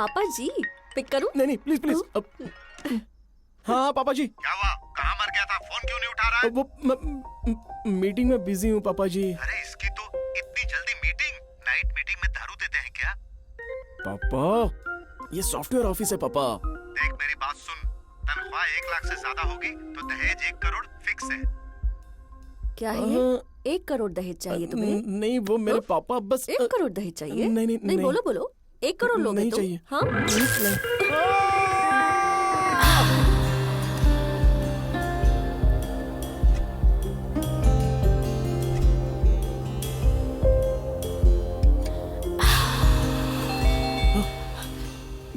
पापा जी पिक करूं? नहीं प्लीज प्लीज। हाँ पापा जी। क्या हुआ? कहाँ मर गया था? फोन क्यों नहीं उठा रहा है? वो मीटिंग में बिजी हूँ पापा जी। अरे इसकी तो इतनी जल्दी मीटिंग? नाइट मीटिंग में दारू देते हैं क्या? पापा ये सॉफ्टवेयर ऑफिस है पापा। देख मेरी बात सुन, तनख्वाह 1 लाख से ज्यादा होगी तो दहेज 1 करोड़ फिक्स है। क्या है? 1 करोड़ दहेज चाहिए तुम्हें? नहीं वो मेरे पापा बस 1 करोड़ दहेज चाहिए? नहीं बोलो बोलो, 1 करोड़ लोगे नहीं तुम? चाहिए। हाँ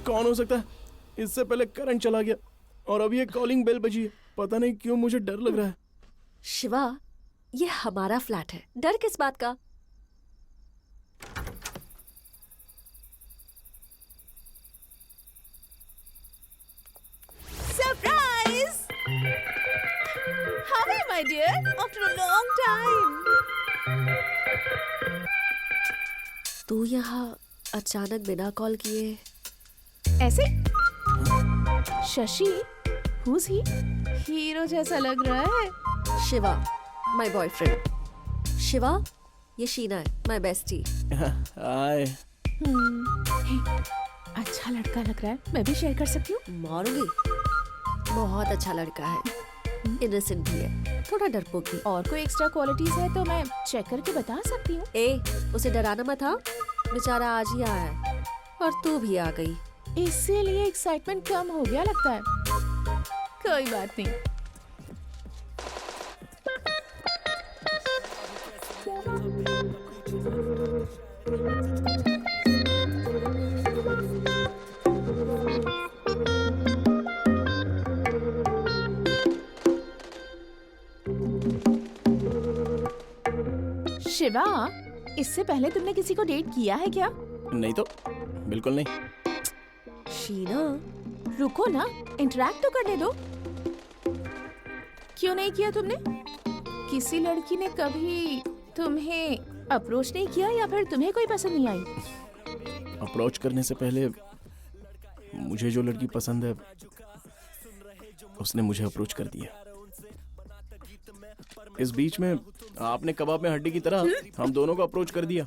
कौन हो सकता है? इससे पहले करंट चला गया और अभी ये कॉलिंग बेल बजी है। पता नहीं क्यों मुझे डर लग रहा है। शिवा, ये हमारा फ्लैट है, डर किस बात का? Surprise! How are you, my dear? After a long time. तू यहाँ अचानक बिना कॉल किए? ऐसे? Shashi, who's he? हीरो जैसा लग रहा है। Shiva, my boyfriend. शिवा, ये शीना है, माय बेस्टी। हाय। अच्छा लड़का लग रहा है, मैं भी शेयर कर सकती हूँ? मारूंगी। बहुत अच्छा लड़का है, इनोसेंट भी है, थोड़ा डरपोक भी। और कोई एक्स्ट्रा क्वालिटीज है तो मैं चेक करके बता सकती हूँ। ए, उसे डराना मत हाँ, बेचारा आज ही आया है और तू भी आ गई। इसीलिए एक्साइटमेंट कम हो गया लगता है। कोई बात नहीं। शिवा, इससे पहले तुमने किसी को डेट किया है क्या? नहीं तो बिल्कुल नहीं। शीना, रुको ना, इंटरेक्ट तो करने दो। क्यों नहीं किया तुमने? किसी लड़की ने कभी तुम्हें अप्रोच नहीं किया या फिर तुम्हें कोई पसंद नहीं आई? अप्रोच करने से पहले मुझे जो लड़की पसंद है उसने मुझे अप्रोच कर दिया। इस बीच में आपने कबाब में हड्डी की तरह हम दोनों को अप्रोच कर दिया।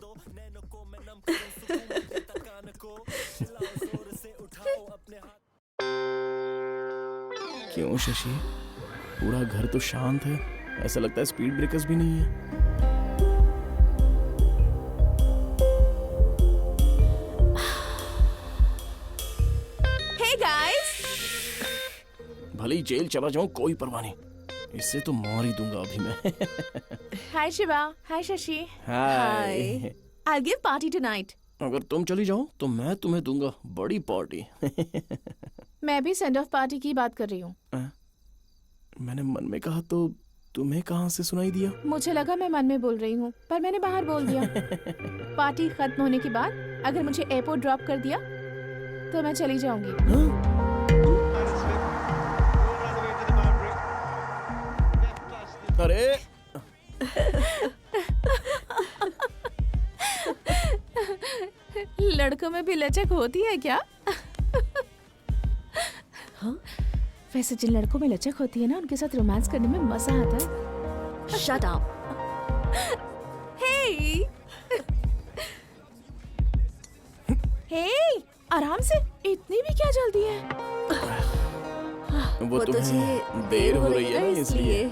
क्यों शशि, पूरा घर तो शांत है, ऐसा लगता है स्पीड ब्रेकर्स भी नहीं है। Hey guys! भले ही जेल चला जाऊं कोई परवाह नहीं, इससे तो मार ही दूंगा अभी मैं। Hi Shiva, hi Shashi. हाय। I'll give party tonight. अगर तुम चली जाओ तो मैं तुम्हें दूंगा बड़ी पार्टी। मैं भी सेंड ऑफ पार्टी की बात कर रही हूँ। मैंने मन में कहा तो तुम्हें कहाँ से सुनाई दिया? मुझे लगा मैं मन में बोल रही हूँ, पर मैंने बाहर बोल दिया। पार्टी खत्म होने के बाद अगर मुझे एयरपोर्ट ड्रॉप कर दिया तो मैं चली जाऊंगी। अरे लड़कों में भी लचक होती है क्या? हाँ? वैसे जिन लड़कों में लचक होती है ना, उनके साथ रोमांस करने में मजा आता है। Shut up. हे हे, आराम से, इतनी भी क्या जल्दी है? वो तुम्हें देर हो रही है ना इसलिए।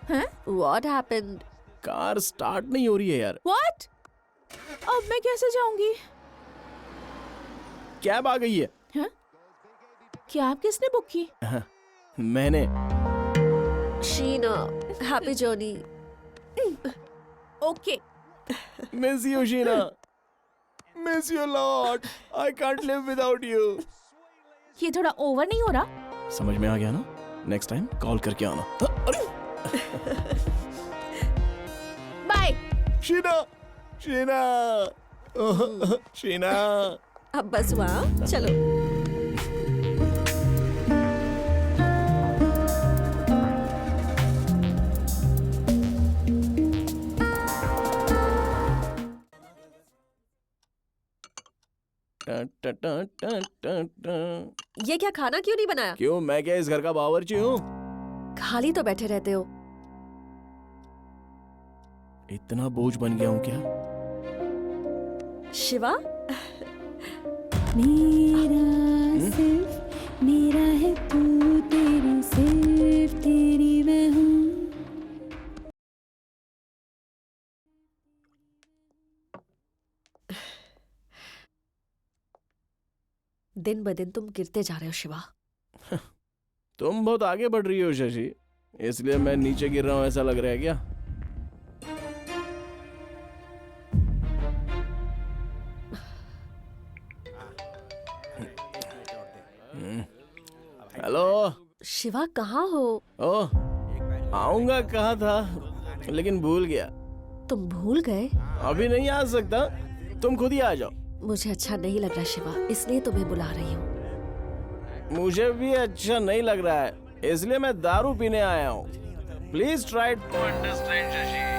हाँ? What happened? कार स्टार्ट नहीं हो रही है यार। What? अब मैं कैसे जाऊंगी? कैब आ गई है। हाँ? कैब किसने बुक की? मैंने। Sheena, happy journey. Okay. Miss you Sheena, miss you lot, I can't live without you. ये थोड़ा ओवर नहीं हो रहा? समझ में आ गया ना? नेक्स्ट टाइम कॉल करके आना। अरे बाय। शीना, शीना, शीना। अब बस हुआ, चलो। ये क्या खाना क्यों नहीं बनाया? क्यों, मैं क्या इस घर का बावर्ची हूँ? खाली तो बैठे रहते हो। इतना बोझ बन गया हूँ क्या? शिवा, मेरा सिर्फ मेरा है तू, तेरी सिर्फ तेरी मैं हूँ। दिन ब दिन तुम गिरते जा रहे हो शिवा। तुम बहुत आगे बढ़ रही हो शशि, इसलिए मैं नीचे गिर रहा हूँ ऐसा लग रहा है क्या? हेलो शिवा कहाँ हो? ओह, आऊंगा कहा था लेकिन भूल गया। तुम भूल गए? अभी नहीं आ सकता, तुम खुद ही आ जाओ। मुझे अच्छा नहीं लग रहा शिवा, इसलिए तुम्हें बुला रही हूँ। मुझे भी अच्छा नहीं लग रहा है, इसलिए मैं दारू पीने आया हूँ। Please try to understand Shashi.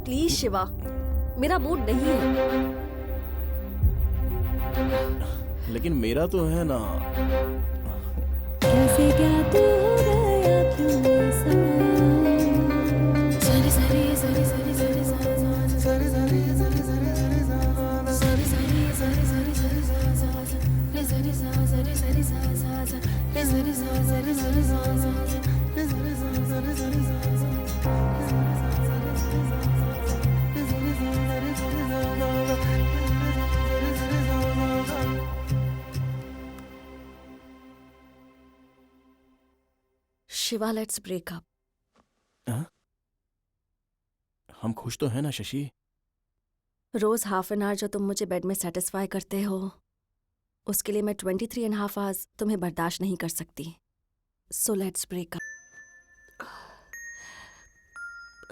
Please Shiva, मेरा मूड नहीं है। लेकिन मेरा तो है ना। कैसे क्या तू हो गया क्यों ऐसा? सारे सारे सारे सारे सारे सारे सारे सारे सारे सारे सारे सारे सारे सारे शिवा, लेट्स ब्रेक अप। हम खुश तो है ना शशि? रोज हाफ एन आवर जो तुम मुझे बेड में सेटिस्फाई करते हो, उसके लिए मैं 23.5 आवर्स तुम्हें बर्दाश्त नहीं कर सकती। So let's break up.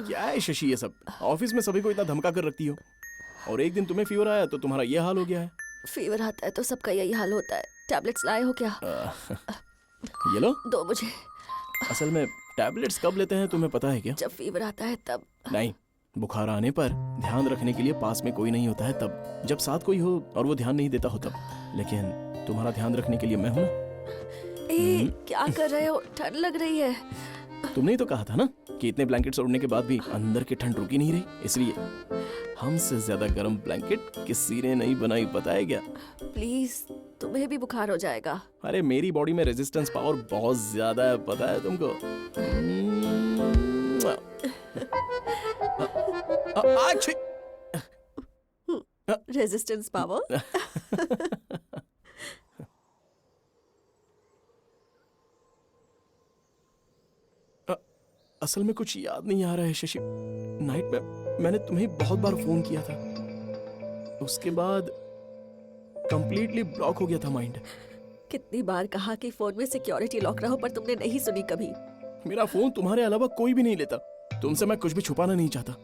क्या है शशि ये सब? ऑफिस में सभी को इतना धमका कर रखती हो, और एक दिन तुम्हें फीवर आया तो तुम्हारा ये हाल हो गया है। फीवर आता है तो सबका यही हाल होता है। टैबलेट्स लाए हो क्या? ये लो। दो मुझे। असल में टैबलेट्स कब लेते हैं तुम्हें पता है क्या? जब फीवर आता है तब। नहीं, बुखार आने पर ध्यान रखने के लिए पास में कोई नहीं होता है तब, जब साथ कोई हो और वो ध्यान नहीं देता हो तब। लेकिन तुम्हारा ध्यान रखने के लिए मैं हूं ना। क्या कर रहे हो? ठंड लग रही है। तुमने ही तो कहा था ना कि इतने ब्लैंकेट्स ओढ़ने के बाद भी अंदर की ठंड रुकी नहीं रही, इसलिए हमसे ज्यादा गर्म ब्लैंकेट किसी ने नहीं बनाई, पता है क्या? प्लीज, तुम्हें भी बुखार हो जाएगा। अरे मेरी बॉडी में रेजिस्टेंस पावर बहुत ज्यादा है, पता है तुमको? अच्छी रेजिस्टेंस पावर। असल में कुछ याद नहीं आ रहा है शशि। नाइट में मैंने तुम्हें बहुत बार फोन किया था, उसके बाद कंप्लीटली ब्लॉक हो गया था माइंड। कितनी बार कहा कि फोन में सिक्योरिटी लॉक रहो, पर तुमने नहीं सुनी कभी। मेरा फोन तुम्हारे अलावा कोई भी नहीं लेता, तुमसे मैं कुछ भी छुपाना नहीं चाहता,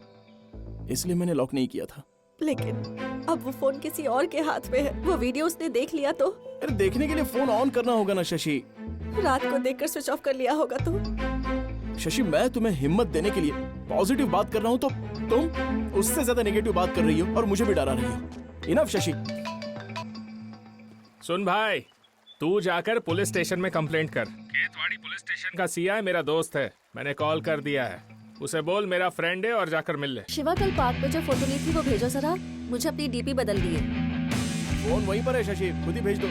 इसलिए मैंने लॉक नहीं किया था। लेकिन अब वो फोन किसी और के हाथ में है। वो वीडियो उसने देख लिया तो? अरे देखने के लिए फोन ऑन करना होगा ना शशि। रात को देखकर स्विच ऑफ कर लिया होगा तो? शशि, मैं तुम्हें हिम्मत देने के लिए पॉजिटिव बात कर रहा हूँ तो तुम उससे ज्यादा नेगेटिव बात कर रही हो और मुझे भी डरा रही हो। इनफ शशि। सुन भाई, तू जाकर पुलिस स्टेशन में कंप्लेंट कर। खेतवाड़ी पुलिस स्टेशन का सीआई मेरा दोस्त है, मैंने कॉल कर दिया है। उसे बोल मेरा फ्रेंड है और जाकर मिल ले। शिवा, कल पार्क में जो फोटो ली थी वो भेजो जरा। मुझे अपनी डीपी बदलनी है। फोन वहीं पर है शशि, खुद ही भेज दो।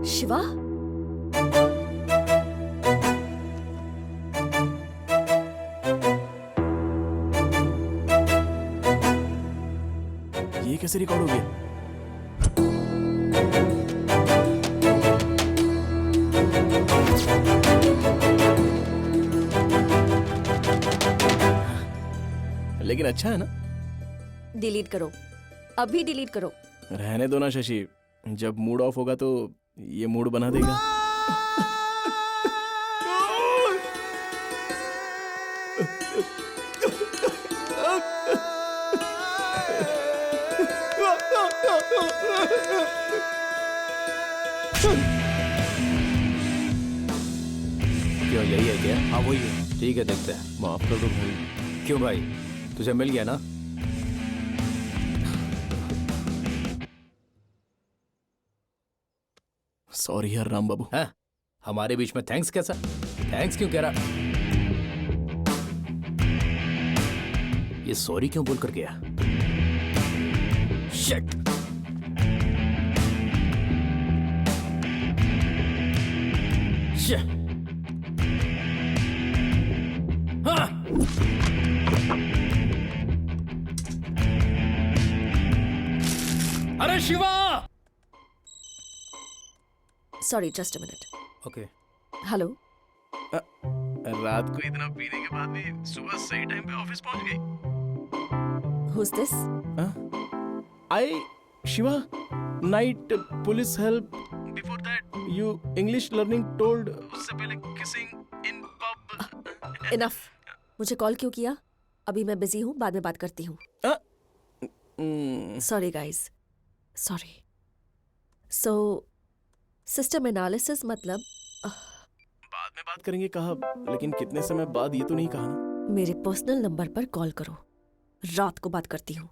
शिवा, ये कैसे रिकॉर्ड हो गया? लेकिन अच्छा है ना? डिलीट करो, अभी डिलीट करो। रहने दो ना शशि, जब मूड ऑफ होगा तो ये मूड बना देगा। क्यों यही है क्या? हाँ वही है। ठीक है देखते हैं। माफ कर दो भाई। क्यों भाई, तुझे मिल गया ना? सॉरी यार राम बाबू। हैं? हमारे बीच में थैंक्स कैसा? थैंक्स क्यों कह रहा? ये सॉरी क्यों बोल कर गया? शिट। हाँ। अरे Shiva! Sorry, just a minute. Okay. Hello, रात को इतना पीने के बाद भी सुबह सही टाइम पे ऑफिस पहुंच गई। Who is this? I Shiva, night police help. Before that you English learning told. उससे पहले किसिंग इन पब। इनफ। मुझे कॉल क्यों किया? अभी मैं बिजी हूँ, बाद में बात करती हूँ। Sorry guys, sorry. So system analysis मतलब बाद में बात करेंगे कहा, लेकिन कितने समय बाद ये तो नहीं कहा ना। मेरे पर्सनल नंबर पर कॉल करो, रात को बात करती हूँ।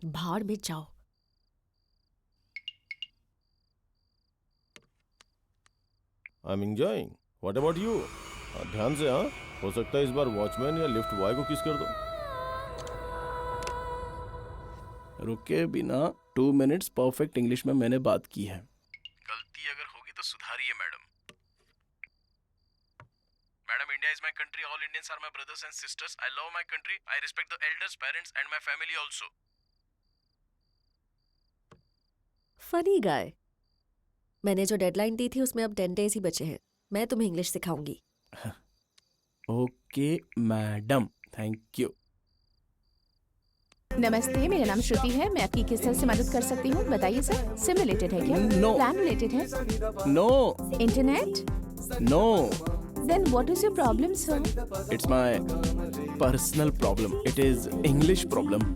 भाड़ में जाओ। I am enjoying. What about you? ध्यान से, हाँ, हो सकता है इस बार वॉचमैन या लिफ्ट बॉय को किस कर दो। रुके बिना 2 मिनट्स परफेक्ट इंग्लिश में मैंने बात की है। गलती अगर होगी तो सुधारिए madam. Madam, India is my country, all Indians are my brothers and sisters. I love my country, I respect the elders, parents and my family also. Funny guy. मैंने जो डेडलाइन दी थी उसमें अब 10 डेज ही बचे हैं। मैं तुम्हें इंग्लिश सिखाऊंगी। Okay madam, thank you. नमस्ते, मेरा नाम श्रुति है। मैं आपकी किस तरह से मदद कर सकती हूँ? बताइए सर। सिम रिलेटेड है क्या? No. प्लान रिलेटेड है? No internet? No, then what is your problem sir? It's my personal problem. It is English problem.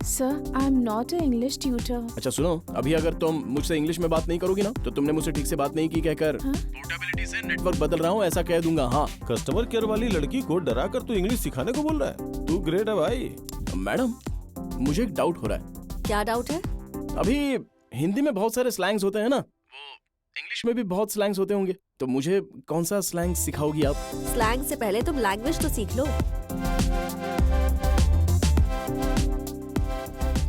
Sir, I am not a English tutor. अच्छा सुनो, अभी अगर तुम मुझसे इंग्लिश में बात नहीं करोगी ना, तो तुमने मुझसे ठीक से बात नहीं की कहकर पोर्टेबिलिटी से नेटवर्क बदल रहा हूँ ऐसा कह दूंगा। हाँ कस्टमर केयर वाली लड़की को डरा कर तू इंग्लिश सिखाने को बोल रहा है? तू ग्रेट है भाई। मैडम, मुझे एक डाउट हो रहा है। क्या डाउट है? अभी हिंदी में बहुत सारे स्लैंग्स होते हैं ना, वो इंग्लिश में भी बहुत स्लैंग्स होते होंगे, तो मुझे कौन सा स्लैंग सिखाओगी आप? स्लैंग से पहले तुम लैंग्वेज तो सीख लो।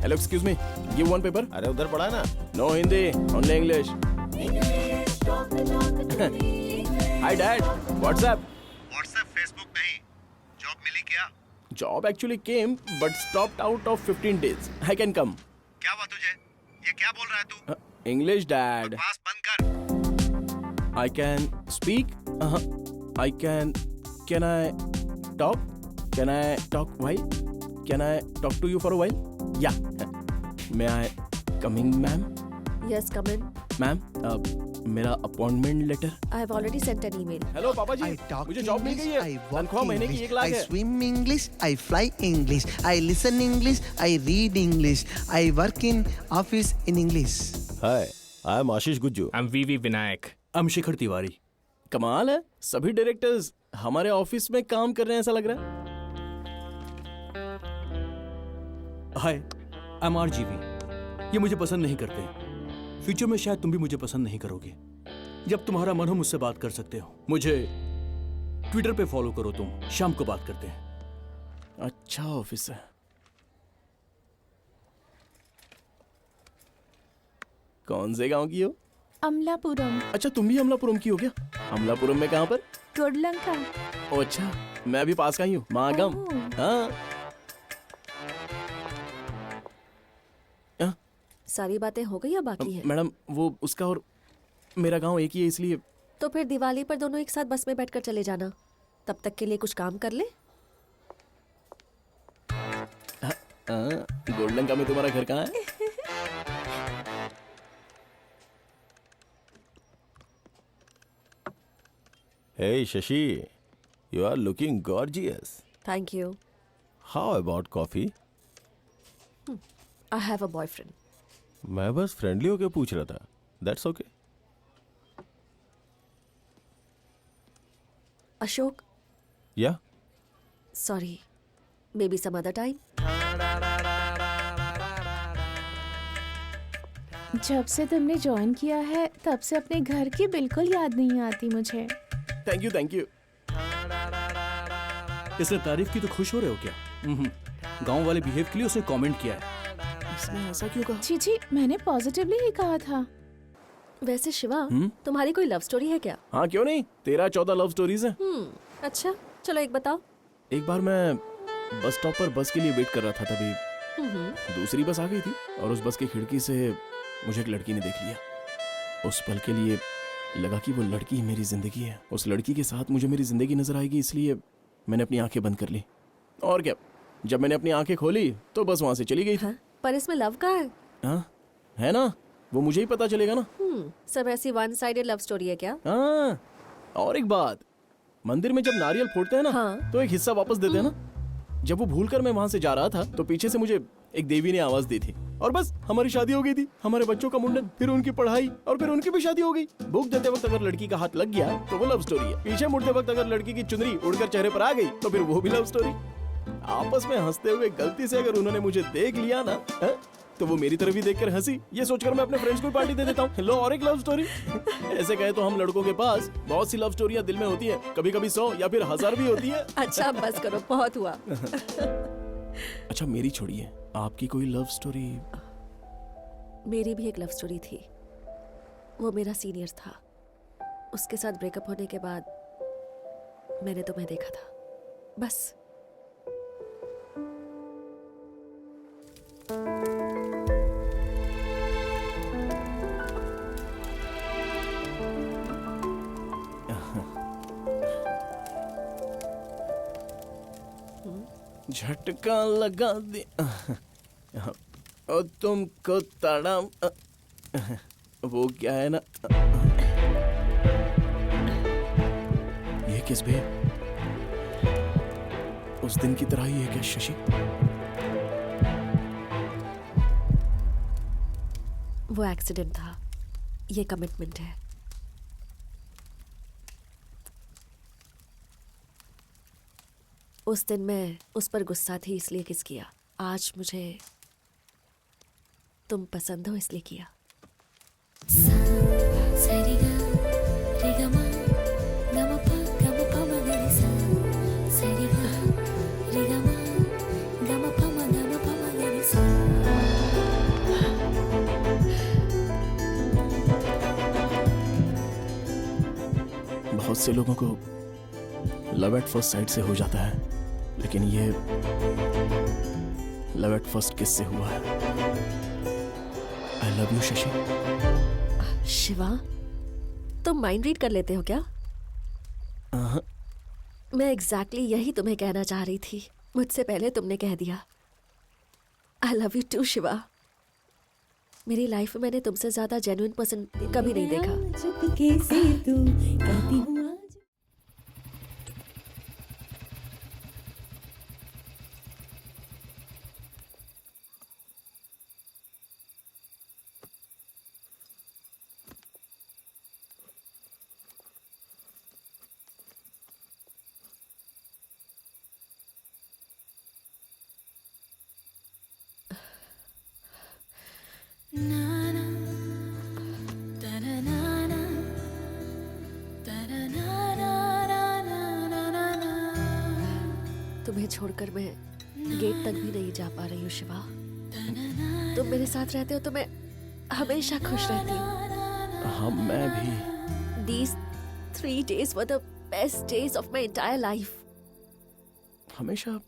Hello, excuse me, give one paper. अरे उधर पड़ा है ना। No Hindi, only English. Hi dad, WhatsApp. WhatsApp Facebook नहीं। जॉब मिली क्या? Job actually came but stopped out of 15 days. I can come. क्या हुआ तुझे? ये क्या बोल रहा है तू? English dad. बकवास बंद कर। I can speak. I can. Can I talk? Can I talk while? Can I talk to you for a while? Yeah. May I come in, ma'am? Yes, come in. Ma'am, मेरा appointment letter. I have already sent an email. Hello पापा ji, I talk मुझे job मिल गई है। English, I walk तनख्वाह महीने की English, 1 lakh I है। swim English, I fly English, I listen English, I read English, I work in office in English. Hi, I am Ashish Gujju. I am V V Vinayak. I'm Shikhar Tiwari. कमाल है, सभी डायरेक्टर्स हमारे ऑफिस में काम कर रहे हैं ऐसा लग रहा है। हाय, I'm RGV। ये मुझे पसंद नहीं करते। फ्यूचर में शायद तुम भी मुझे पसंद नहीं करोगे। जब तुम्हारा मन हो मुझसे बात कर सकते हो। मुझे ट्विटर पे फॉलो करो, तुम शाम को बात करते हैं। अच्छा ऑफिस है। कौन से गांव की हो? अमलापुरम। अच्छा, तुम भी अमलापुरम की हो क्या? अमलापुरम में कहाँ पर? कोडलंका। ओ अच्छा, मैं भी पास का ही हूँ, मागम। ओह। हाँ। सारी बातें हो गई या बाकी है? मैडम वो उसका और मेरा गांव एक ही है, इसलिए तो फिर दिवाली पर दोनों एक साथ बस में बैठकर चले जाना। तब तक के लिए कुछ काम कर ले। गोल्डन का में तुम्हारा घर कहाँ है? Hey Shashi, you are looking gorgeous. Thank you. How about coffee? I have a boyfriend. मैं बस फ्रेंडली होके पूछ रहा था. That's okay. Ashok, Yeah. Sorry, maybe some other time. जब से तुमने ज्वाइन किया है तब से अपने घर की बिल्कुल याद नहीं आती मुझे। Thank you thank you. इसने तारीफ की तो खुश हो रहे हो क्या? गांव वाले बिहेव के लिए उसने कमेंट किया है। इसने ऐसा क्यों कहा? जी जी, मैंने पॉजिटिवली ही कहा था। वैसे शिवा, तुम्हारी कोई लव स्टोरी है क्या? हाँ क्यों नहीं, 13-14 लव स्टोरीज हैं। अच्छा, चलो एक बताओ। एक बार मैं बस स्टॉप पर बस के लिए वेट कर रहा था, तभी दूसरी बस आ गई थी और उस बस की खिड़की से मुझे एक लड़की ने देख लिया। उस पल के लिए लगा कि वो लड़की ही मेरी जिंदगी है। उस लड़की के साथ मुझे मेरी जिंदगी नजर आएगी, इसलिए मैंने अपनी आंखें बंद कर ली। और क्या, जब मैंने अपनी आंखें खोली तो बस वहां से चली गई थी। हाँ? पर इसमें लव का है? हाँ है ना, वो मुझे ही पता चलेगा ना। सब ऐसी वन साइडेड लव स्टोरी है क्या? हाँ, और एक बात, मंदिर में जब नारियल फोड़ते हैं ना, हाँ। तो एक हिस्सा वापस देते हैं ना। जब वो भूलकर मैं वहां से जा रहा था तो पीछे से मुझे एक देवी ने आवाज दी थी और बस हमारी शादी हो गई थी। हमारे बच्चों का मुंडन, फिर उनकी पढ़ाई और फिर उनकी भी शादी हो गई। भूख देते वक्त अगर लड़की का हाथ लग गया तो वो लव स्टोरी है। पीछे मुड़ते वक्त अगर लड़की की चुनरी उड़कर चेहरे पर आ गई तो फिर वो भी लव स्टोरी। आपस में हंसते हुए गलती से अगर उन्होंने मुझे देख लिया ना, तो वो मेरी तरफ ही देखकर हंसी, ये सोचकर मैं अपने फ्रेंड्स को पार्टी दे देता हूँ। लो और एक लव स्टोरी। ऐसे कहे तो हम लड़कों के पास बहुत सी लव स्टोरियां दिल में होती है, कभी कभी 100 या फिर 1000 भी होती है। अच्छा बस करो, बहुत हुआ। अच्छा मेरी छोड़िए, आपकी कोई लव स्टोरी? मेरी भी एक लव स्टोरी थी। वो मेरा सीनियर था। उसके साथ ब्रेकअप होने के बाद मैंने तुम्हें देखा था, बस। झटका लगा दे और तुमको तड़म। वो क्या है ना, ये किस बे? उस दिन की तरह ही है क्या शशि? वो एक्सीडेंट था, ये कमिटमेंट है। उस दिन मैं उस पर गुस्सा थी इसलिए किस किया। आज मुझे तुम पसंद हो इसलिए किया। बहुत से लोगों को लव एट फर्स्ट साइट से हो जाता है, लेकिन ये लव एट फर्स्ट किस से हुआ है? आई लव यू शशि। शिवा, तुम माइंड रीड कर लेते हो क्या? मैं एग्जैक्टली यही तुम्हें कहना चाह रही थी। मुझसे पहले तुमने कह दिया। I love you too Shiva. मेरी लाइफ में मैंने तुमसे ज्यादा जेन्युइन पर्सन कभी नहीं देखा। चुपके से तू कहती हूँ आज। तुम्हें छोड़कर मैं गेट तक भी नहीं जा पा रही हूँ शिवा। तुम मेरे साथ रहते हो तो मैं हमेशा खुश रहती हूँ। हाँ मैं भी। These 3 days were the best days of my entire life. हमेशा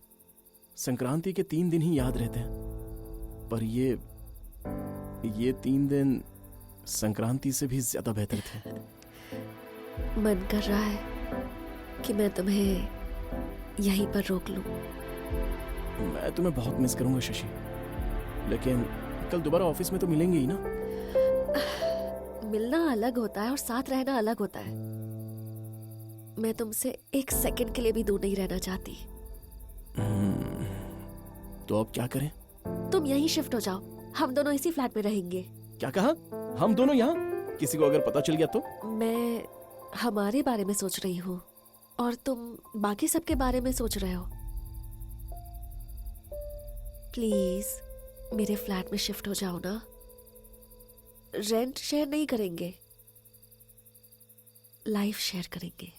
संक्रांति के 3 दिन ही याद रहते हैं, पर ये 3 दिन संक्रांति से भी ज्यादा बेहतर थे। मन कर रहा है कि मैं तुम्हें यहीं पर रोक लूं। मैं तुम्हें बहुत मिस करूंगा शशि, लेकिन कल दोबारा ऑफिस में तो मिलेंगे ही ना। मिलना अलग होता है और साथ रहना अलग होता है। मैं तुमसे 1 सेकंड के लिए भी दूर नहीं रहना चाहती। तो अब क्या करें? तुम यहीं शिफ्ट हो जाओ, हम दोनों इसी फ्लैट में रहेंगे। क्या कहा? हम दोनों यहाँ? किसी को अगर पता चल गया तो? मैं हमारे बारे में सोच रही हूँ और तुम बाकी सबके बारे में सोच रहे हो। प्लीज मेरे फ्लैट में शिफ्ट हो जाओ ना। रेंट शेयर नहीं करेंगे, लाइफ शेयर करेंगे।